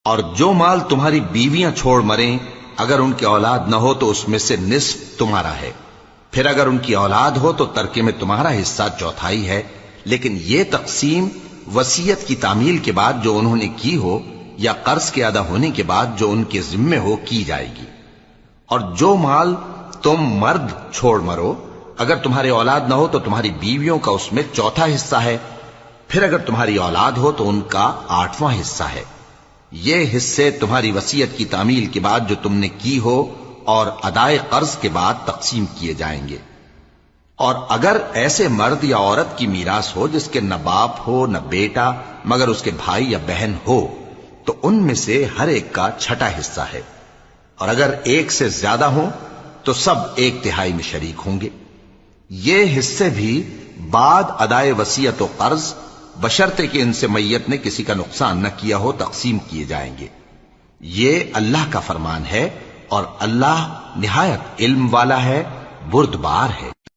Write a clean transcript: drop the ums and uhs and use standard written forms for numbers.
اور جو مال تمہاری بیویاں چھوڑ مریں اگر ان کی اولاد نہ ہو تو اس میں سے نصف تمہارا ہے، پھر اگر ان کی اولاد ہو تو ترکے میں تمہارا حصہ چوتھائی ہے، لیکن یہ تقسیم وصیت کی تعمیل کے بعد جو انہوں نے کی ہو یا قرض کے ادا ہونے کے بعد جو ان کے ذمے ہو کی جائے گی۔ اور جو مال تم مرد چھوڑ مرو اگر تمہاری اولاد نہ ہو تو تمہاری بیویوں کا اس میں چوتھا حصہ ہے، پھر اگر تمہاری اولاد ہو تو ان کا 8واں حصہ ہے۔ یہ حصے تمہاری وصیت کی تعمیل کے بعد جو تم نے کی ہو اور ادائے قرض کے بعد تقسیم کیے جائیں گے۔ اور اگر ایسے مرد یا عورت کی میراث ہو جس کے نہ باپ ہو نہ بیٹا مگر اس کے بھائی یا بہن ہو تو ان میں سے ہر ایک کا 6واں حصہ ہے، اور اگر ایک سے زیادہ ہوں تو سب 1/3 میں شریک ہوں گے۔ یہ حصے بھی بعد ادائے وصیت و قرض بشرطے کہ ان سے میت نے کسی کا نقصان نہ کیا ہو تقسیم کیے جائیں گے۔ یہ اللہ کا فرمان ہے اور اللہ نہایت علم والا ہے، بردبار ہے۔